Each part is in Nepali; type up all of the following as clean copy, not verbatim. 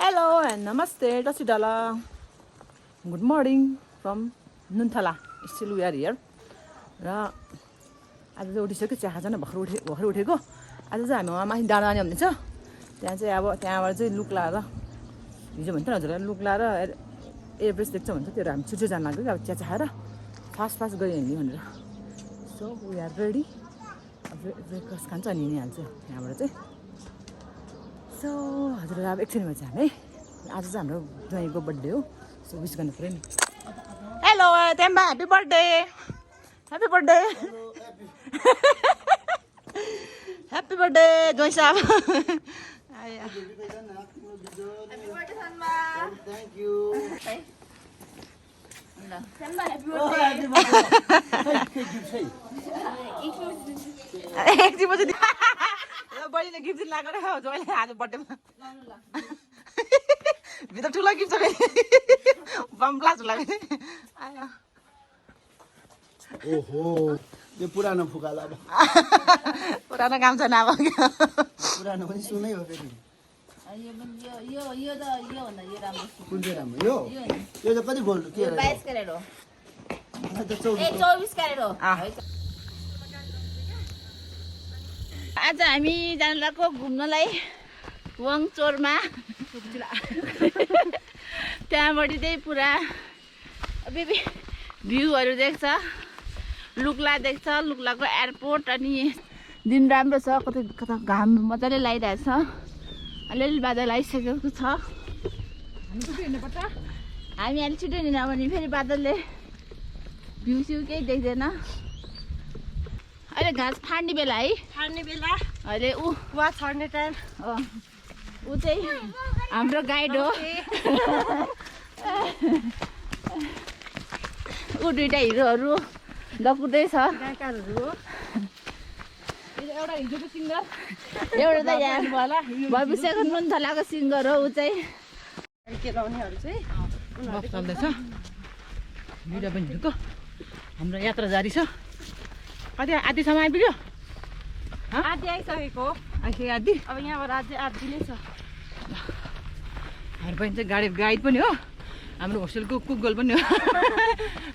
Hello and namaste, Dasidala. Good morning from Nunthala. Still we are here. र आज चाहिँ उठिसक्यो चिया खाजा भर्खर उठेको आज चाहिँ हामी माथि डाँडा जाने भन्ने छ त्यहाँ चाहिँ अब त्यहाँबाट चाहिँ लुक्ला र हिजो भन्थ्यो हजुरलाई लुक्ला र एभरेस्ट देख्छ भन्छ त्यो हामी छिटो जान लाग्यो अब चिया खाएर फास्ट गयो हिँड्ने भनेर so we are ready breakfast खान्छ अनि हिँडिहाल्छ यहाँबाट चाहिँ सो हजुरलाई अब एकछिनमा चाहिँ हामी आज चाहिँ हाम्रो ज्वाइँको बर्थडे हो सो विस गर्नु पऱ्यो नि hello Temba happy birthday Happy birthday! Happy birthday, Joy Saab. Happy birthday, Sanba. Thank you. Sanba, happy birthday. एक दिन पछि बहिनीले गिफ्ट दिन लागेर जोइले आज बर्थडेमा भित्र ठुलो गिफ्ट छ बम ब्लास्ट लाग्यो आयो ओहो यो पुरानो फुकाला अब पुरानो काम छैन अब पुरानो पनि सुनै हो फेरि यो भन्दा यो राम्रो कुन चाहिँ राम्रो यो चाहिँ कति गोल्ड के 22 क्यारेट हो त 24 क्यारेट हो आज हामी जान लागेको घुम्नलाई वङचोरमा त्यहाँबाट चाहिँ पुरा बेबी भ्यूहरू देख्छ लुक्ला देख्छ लुक्लाको एयरपोर्ट अनि दिन राम्रो छ कता घाम मजाले लागिरहेको छ अलिअलि बादल आइसकेको छ हामी अलिक छिटो हिँड्न भने फेरि बादलले भ्यू सिउ केही देख्दैन अहिले घाँस फाड्ने बेला है अहिले वा छर्ने टाइम ऊ चाहिँ हाम्रो गाइड हो ऊ दुइटा हिरोहरू लकुँदैछ गायकहरू हो एउटा हिजोको सिङ्गर एउटा त यहाँ भविष्यको नुन्थलाको सिङ्गर हो ऊ चाहिँ केलाउनेहरू चाहिँ बस चल्दैछ भिडियो पनि हिँडेको हाम्रो यात्रा जारी छ कति आधीसम्म आइपुग्यो आधी आइसकेको आइसक्यो आधी अब यहाँबाट अझै आधी नै छ हाम्रो बहिनी चाहिँ गाइड पनि हो हाम्रो होस्टेलको कुक गर्ल पनि हो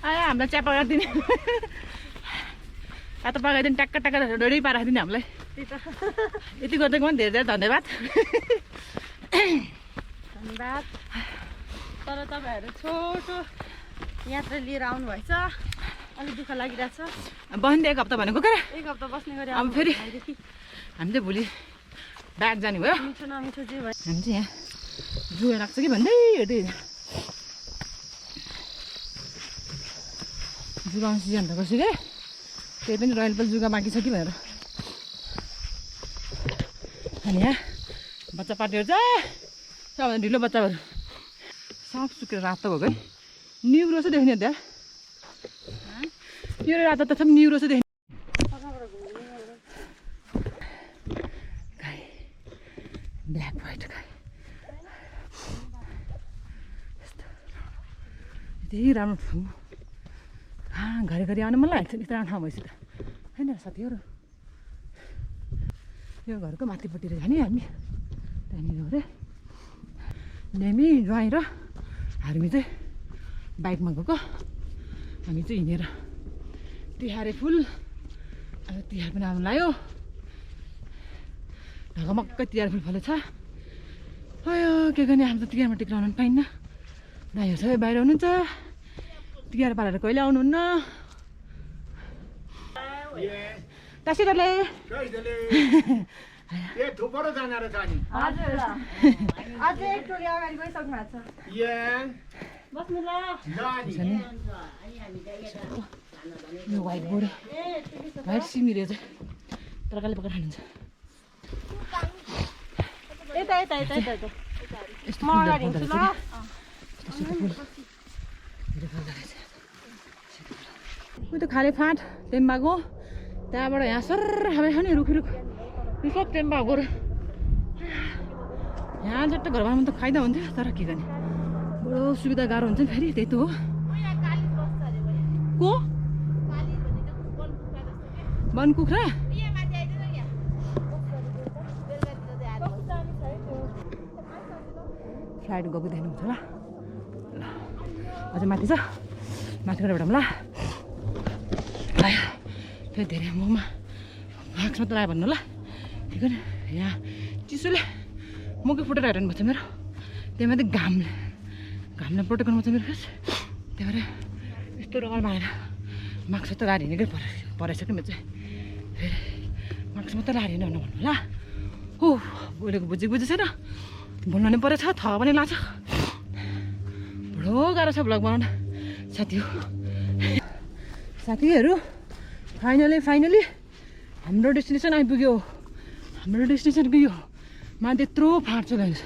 हामीलाई चिया पकाइदिने त पकाइदिने ट्याक्क डोरी पाराइदिने हामीलाई यति गरिदिएको पनि धेरै धेरै धन्यवाद धन्यवाद तर तपाईँहरू छोटो यात्रा लिएर आउनुभएछ अलिक दुःख लागिरहेछ बहिनी एक हप्ता भनेको क्या एक हप्ता बस्ने गरी अब फेरि हामी चाहिँ भोलि ब्याग जाने भयो मिठो नमिठो जे भयो हामी चाहिँ यहाँ जुवा लाग्छ कि भन्दै हेर्दै जुगाउने सिजन त कसरी त्यही पनि रोयल पाल जुगा बाँकी छ कि भनेर अनि यहाँ बच्चा पार्टीहरू चाहिँ सबभन्दा ढिलो बच्चाहरू सब सुकेर रातो भएको है न्युरो चाहिँ देख्ने त्यहाँ यो रातो त सब न्युरो चाहिँ देख्ने ब्ल्याक व्हाइट गाई यति राम्रो घरि आउनु मन लाग्छ नि राम्रो ठाउँ भएपछि त होइन साथीहरू यो घरको माथिपट्टि रहेछ नि हामी त्यहाँनिर हो अरे नेमी ज्वाइँ र हामी चाहिँ बाइकमा गएको हामी चाहिँ हिँडेर तिहारे फुल अब तिहार पनि आउनु लाग्यो ढकमक्कै तिहार फुल फलेछ अयो के गर्ने हामी त तिहारमा टिक्राउनु पनि पाइन्न दाइहरू सबै बाहिर हुनुहुन्छ तिहार पालेर कहिले आउनुहुन्न तासिरले यो व्हाइट बोर्ड व्हाइट सिमी रहेछ तरकारीले पकाएर खानुहुन्छ यता यस्तो फुल उयो त खाले फाँट टेम्बाको त्यहाँबाट यहाँ सर खाने खाने रुख यो सब टेम्बाको यहाँ झट्ट घर घरमा त खाइदा हुन्थ्यो तर के गर्ने बडो सुविधा गाह्रो हुन्छ नि फेरि त्यही त हो को वन कुखुरा फ्लाइट गएको देख्नुहुन्छ होला ल अझै माथि छ माथि गएर भेटौँ ल फेरि धेरै मुखमा मास्क मात्रै लगायो भन्नु ल ठिक होइन यहाँ चिसोले मुखै फुटेर हेर्नु भएको छ मेरो त्यही माथि घामले प्रोटेक्ट गर्नु छ मेरो फेस त्यही भएर यस्तो रगल मारेर मास्क मात्रै लगाएर हिँडेकै पराइसक्यो मेरो चाहिँ फेरि मास्क मात्रै लगाएर हिँड्नु भन्नु ल हो बोलेको बुझेको छैन बोल्नु नै परेछ थका पनि लाग्छ बडो गाह्रो छ भ्लग बनाउन साथीहरू फाइनली हाम्रो डेस्टिनेसन आइपुग्यो माथि यत्रो फाँट छ लाग्छ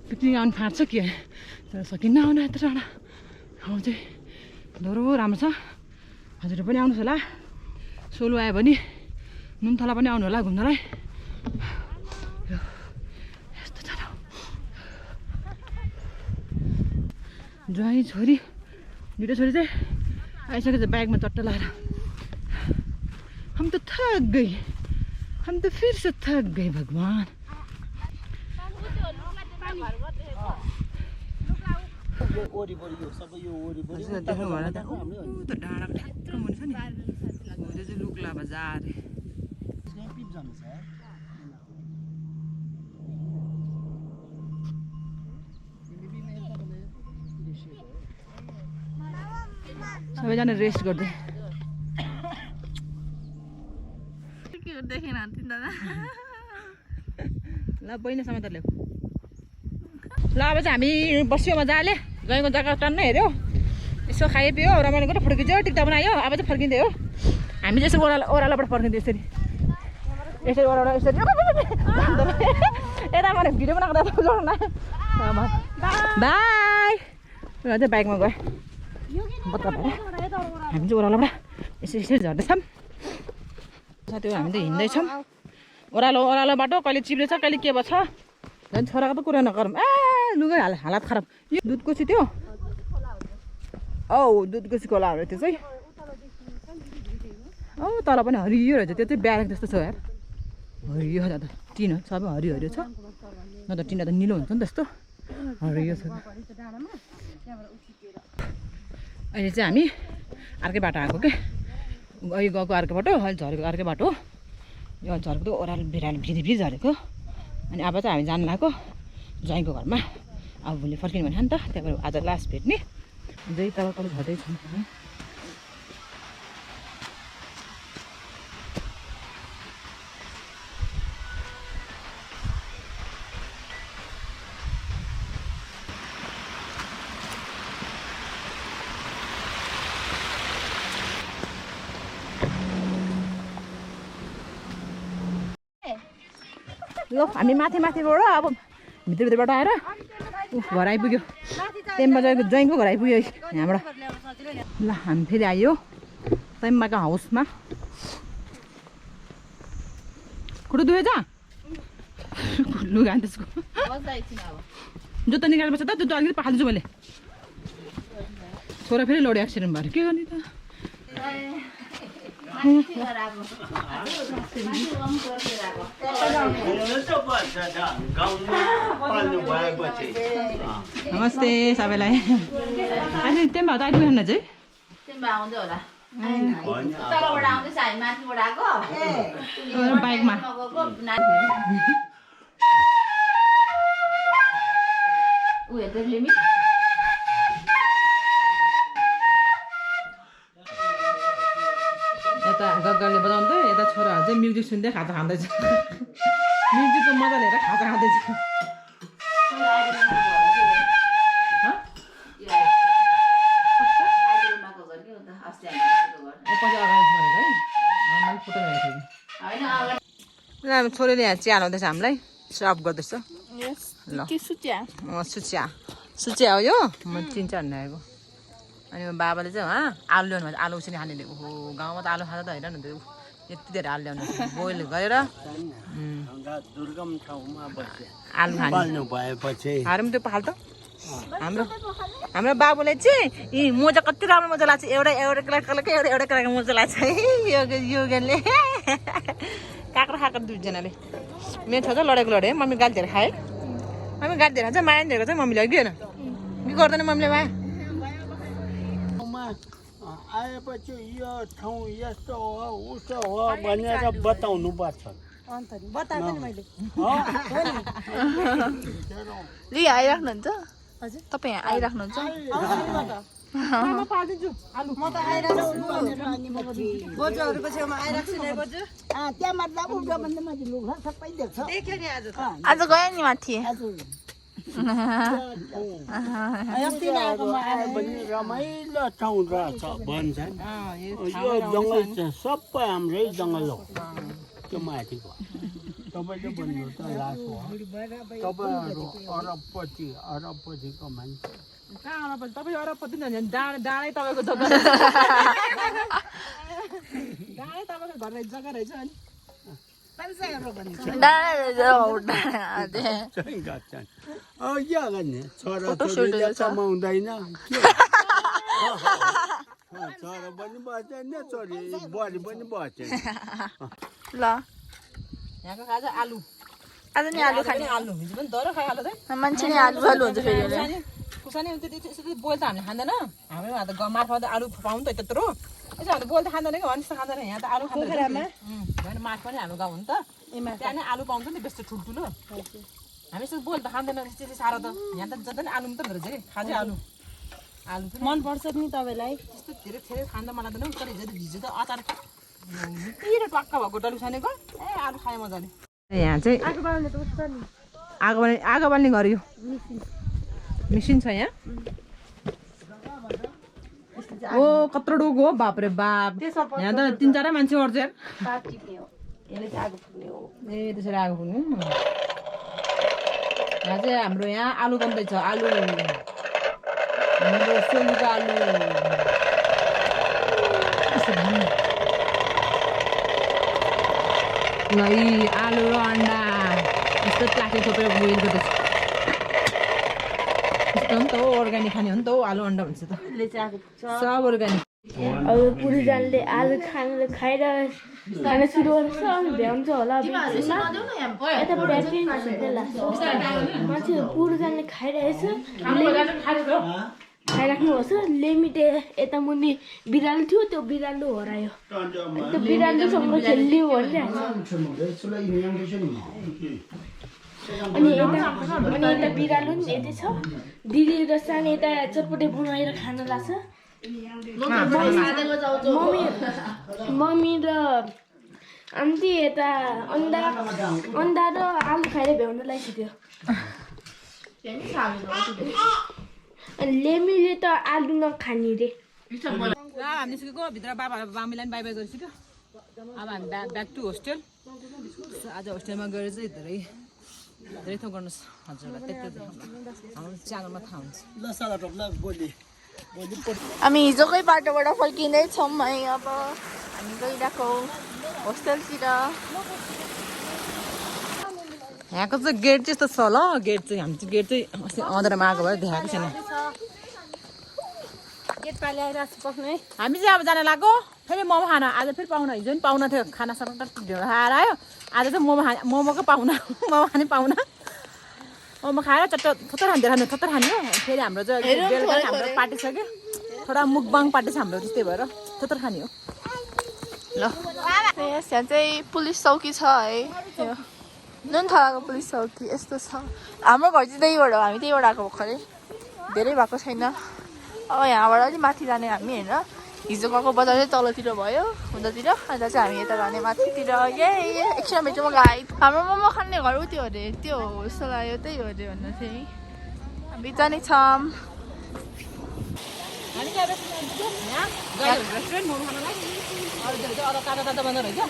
पिकनिक आउनु फाँट छ के तर सकिन्न आउनु यत्रो टाढा ठाउँ चाहिँ डरो राम्रो छ हजुरहरू पनि आउनुहोस् होला सोलो आयो भने नुनथला पनि आउनु होला घुम्नलाई यस्तो छ ज्वाइँ छोरी दुइटा छोरी चाहिँ आइसकेको छ ब्यागमा चट्ट लगाएर हम तो थक गए हम तो फिर से थक गए भगवान देख्नु भएन त डाँडाको ठ्याक्क मुनि छ नि त्यो चाहिँ लुक्ला बजार सबैजना रेस्ट गर्दै ल बहिनी समाचार ल्याऊ ल अब चाहिँ हामी बस्यो मजाले गएको जग्गा टन्न हेऱ्यो यसो खायो पियो रमाइलो गरेर फोटो खिच्यो टिक्टा बनायो अब चाहिँ फर्किँदै हो हामी चाहिँ यसो ओह्रालोबाट फर्किँदै यसरी ओह्रालो यसरी यता मैले भिडियो बनाएको बाई अझै बाइकमा गयो बत्ता भएर हामी चाहिँ ओह्रालोबाट यसरी झर्दैछौँ साथीहरू हामी त हिँड्दैछौँ ओह्रालो बाटो कहिले चिप्लेछ कहिले के भयो छ झन् छोराको त कुरा नगरौँ लुगा हालत खराब यो दुधको थियो दुधको खोला हो त्यो चाहिँ तल पनि हरियो रहेछ त्यो चाहिँ ब्यारेक जस्तो छ यार हरियो छ त टिन हो सबै हरियो छ न त टिना त निलो हुन्छ नि त्यस्तो हरियो छ अहिले चाहिँ हामी अर्कै बाटो आएको के अहिले गएको अर्को बाटो अहिले झरेको अर्कै बाटो हो यो झरेको त ओह्रालो भिरी झरेको अनि अब चाहिँ हामी जानु लागेको ज्वाइँको घरमा अब भोलि फर्किनु भने नि त त्यहाँ भएर आज लास्ट भेट्ने अझै तल झर्दैछौँ ल हामी माथिबाट अब भित्रबाट आएर घर आइपुग्यो तेम्बा ज्वाइँको घर आइपुग्यो यहाँबाट ल हामी फेरि आयो तेम्बाको हाउसमा खुट्टा दुवै जा लुगा त्यसको जुत्ता निकालेपछि त जुत्ता अलिकति पखाल्छु मैले छोरा फेरि लड्यो एक्सिडेन्ट भएर के गर्ने त नमस्ते सबैलाई अनि तेम्बा त आइपुगेन चाहिँ बाइकमा यता गग्गाले बजाउँदै यता छोराहरू चाहिँ म्युजिक सुन्दै खाजा खाँदैछ म्युजिकको मजा लिएर खाजा खाँदैछ छोरीले यहाँ चिया हाल्दैछ हामीलाई सर्भ गर्दैछ ल सुचिया हो यो म चिन्छ भन्ने आएको अनि बाबाले चाहिँ आलु ल्याउनु भन्छ आलु उसिनी खाने ओहो गाउँमा त आलु खाँदा त होइन नि त्यो यति धेरै आलु ल्याउनु बोइल गरेर आलु खानु भएपछि त्यो पखाल त हाम्रो बाबुले चाहिँ यी मोजा कति राम्रो मोजा लाग्छ एउटा केटाको मोजा लाग्छ है योगनले काँक्रो खाएको दुईजनाले मेरो छोरा चाहिँ लडेको लडे मम्मी गाली धेरै खाएँ मम्मी गाडिदिएर चाहिँ माया दिएको चाहिँ मम्मीले कि होइन के गर्दैन मम्मीले माया आएपछि यो ठाउँ यस्तो हो उसो हो भनेर बताउनु पर्छ अन्त नि बताएको नि मैले लि आइराख्नुहुन्छ हजुर तपाईँ यहाँ आइराख्नुहुन्छ म पालिदिन्छु आलु म त आइराख्छु बोजूहरूको छेउमा आइराख्छु नि बोजू त्यहाँ मात्रै उल्टा भन्दा माथि लुगा सबै देख्छ देख्यो नि आज आज गयो नि माथि रमाइलो ठाउँ रहेछ भन्छन् यो जङ्गल चाहिँ सबै हाम्रै जङ्गल हो त्यो माथिको तपाईँले भन्नु त लास हो तपाईँहरू अरबपट्टिको मान्छे कहाँ अरबपट्टि तपाईँ अरबपट्टि डाँडै तपाईँको जग्गा डाँडै तपाईँको घर रहेछ जग्गा रहेछ अनि क्या गर्ने छोराछोरीले कमाउँदैन छोरा पनि बस्दैन छोरी बुहारी पनि बस्दैन ल यहाँको खाजा आलु आज नि आलु खाने आलु हिजो पनि दह्रो खायो आलु चाहिँ मान्छे नि आलु आलु हुन्छ फेरि खुर्सानी त्यसरी बोइल त हामीले खाँदैन हाम्रो त मार्फत त आलु पाउनु त त्यत्रो यसो हामीले बोइल त खाँदैन कि भने जस्तो खाँदैन यहाँ त आलु खाँदैन होइन मार्फ पनि हाम्रो गाउँ हो नि त त्यहाँ नै आलु पाउँछ नि बेसी ठुल्ठुलो हामी यसो बोइल त खाँदैन त्यति साह्रो त यहाँ त जति आलु मात्रै रहेछ कि खाजै आलु आलु पनि मनपर्छ नि तपाईँलाई त्यस्तो धेरै धेरै खाँदा मलाई त तर हिजो त अचार पिरो टक्क भएको डल्लु सानेको आलु खाएँ मजाले यहाँ चाहिँ आगो बाल्ने त उठ्छ नि आगो बाल्ने घर यो मिसिन छ यहाँ ओ कत्रो डोगो हो बाप रे बाप यहाँ त 3-4 मान्छे अट्छ यार ए त्यसरी आगो पुग्नु यहाँ चाहिँ हाम्रो यहाँ आलु बन्दैछ आलु हाम्रो सोलुको आलु यी आलु र अन्डा यस्तो प्लास्टिक छोपेर बोइल गर्दैछ यस्तो हो नि त हो अर्ग्यानिक खाने हो नि त हो आलु अन्डा भन्छ त सब अर्ग्यानिक अब पुरुषले आलु खान सुरु गर्छ अनि भ्याउँछ होला यता मान्छे पुरुषले खाइरहेछ खाइराख्नुपर्छ लिमिटे यता मुनि बिरालो थियो त्यो बिरालो हरायो त्यो बिरालोसँग खेलियो भनिरहेको अनि यता बिरालो नि यतै छ दिदी र सानो यता चटपटे बनाएर खान लाग्छ मम्मी र आन्टी यता अन्डा र आलु खाएर भ्याउन लागिसक्यो अनि लेमीले त आलु नखाने रे हामी निस्केको भित्र बाबालाई बामीलाई पनि बाई बाई गरिसक्यो अब हामी ब्याक टु होस्टेल आज होस्टेलमा गएर चाहिँ धेरै थोक गर्नुहोस् हजुरलाई त्यति हाम्रो च्यानलमा थाहा हुन्छ हामी हिजोकै बाटोबाट फर्किँदैछौँ है अब हामी गइरहेको होस्टेलतिर यहाँको चाहिँ गेट चाहिँ यस्तो छ ल गेट चाहिँ हामी चाहिँ गेट चाहिँ अस्ति अँधेरोमा आएको भएर देखाएको छैन गेट पाली आइरहेको छु पक्नु है हामी चाहिँ अब जान लाग्यो फेरि मोमो खान आज फेरि पाहुना हिजो पनि पाहुना थियो खाना साना ढेँडो खाएर आयो आज चाहिँ मोमोको पाहुना मोमो खाने पाहुना मोमो खाएर थोत्तर खाने फेरि हाम्रो चाहिँ बेलुका हाम्रो पार्टी छ कि थोडा मुकबाङ पार्टी छ हाम्रो त्यस्तै भएर थोत्तर खाने हो ल यहाँ चाहिँ पुलिस चौकी छ है यो नुनथलाको पुलिस चौकी यस्तो छ हाम्रो घर चाहिँ त्यहीबाट हो हामी त्यहीबाट आएको भर्खरै धेरै भएको छैन अब यहाँबाट अलिक माथि जाने हामी होइन हिजो गएको बजार चाहिँ तलतिर भयो हुँदातिर अन्त चाहिँ हामी यता जाने माथितिर यही एकछिन भेटौँ गाई हाम्रो मोमो खाने घर उ त्यो अरे त्यो हो जस्तो लाग्यो त्यही हो अरे भन्दा चाहिँ हामी जाने छौँ रेस्टुरेन्ट मोमो खानलाई अरू ताजा बन्द रहेछ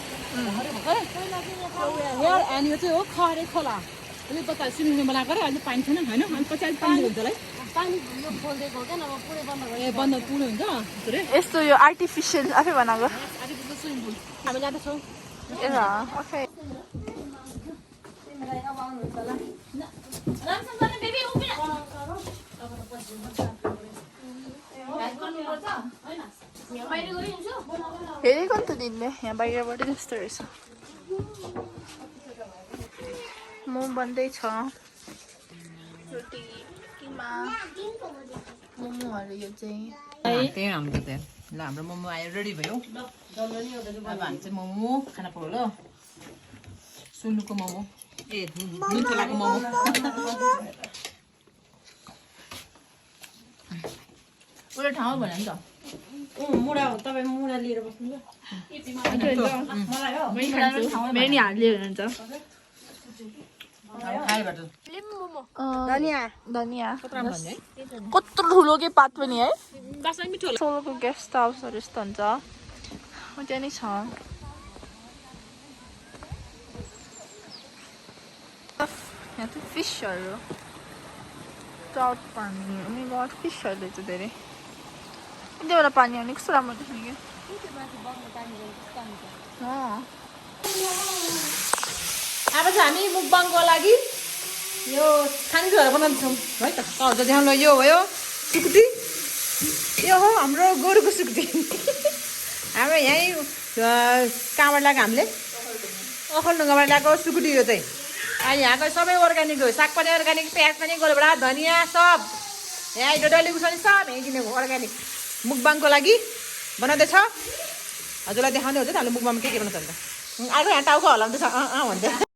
अनि यो चाहिँ हो खरे खोला अहिले पचास सिलिङले बनाएको अरे अहिले पानी छैन होइन अनि पछि अलिक पानी हुन्छ है पानी यो खोलिदिएको हो क्या नभए पुरै बन्द ए बन्द पुरै हुन्छ यस्तो यो आर्टिफिसियल आफै बनाएको स्विमिङ पुल हामी जाँदैछौँ ए ओके हेरेको नि त दिनले यहाँ बाहिरबाट त्यस्तो रहेछ म बन्दैछ रोटी किमा मोमोहरू यो चाहिँ त्यही हाम्रो त ल हाम्रो मोमो आयो रेडी भयो अब हामी चाहिँ मोमो खाना पर्यो ल सुनुको मोमो ए नुन्थलाको मोमो एउटा ठाउँ भने नि त मुडा हो तपाईँ मुडा लिएर बस्नु ल मेरो नि हात लिएर हुन्छ धनिया कत्रो ठुलो के पात पनि है सोलोको गेस्ट हाउसहरू यस्तो हुन्छ त्यहाँ नै छ यहाँ चाहिँ फिसहरू ट्राउट पानी अनि गड फिसहरू रहेछ धेरै त्यहाँबाट पानी आउने कस्तो राम्रो देख्ने क्या अब चाहिँ हामी मुकबाङको लागि यो खानेकुराहरू बनाउँछौँ है त हजुर देखाउनु यो भयो सुकुटी यो हो हाम्रो गोरुको सुकुटी हाम्रो यहीँ कहाँबाट ल्याएको हामीले ओखलढुङ्गाबाट ल्याएको सुकुटी यो चाहिँ यहाँको सबै अर्ग्यानिक हो साग पनि अर्ग्यानिक प्याज पनि गोलबाट धनियाँ सब यहाँ डल्ले खुर्सानी सब यहीँ किनेको अर्ग्यानिक मुकबाङको लागि बनाउँदैछ हजुरलाई देखाउने हुन्छ त हामीले मुकबाङमा के बनाउँछ अन्त अर्को यहाँ टाउको हल्लाउँदैछ भन्दै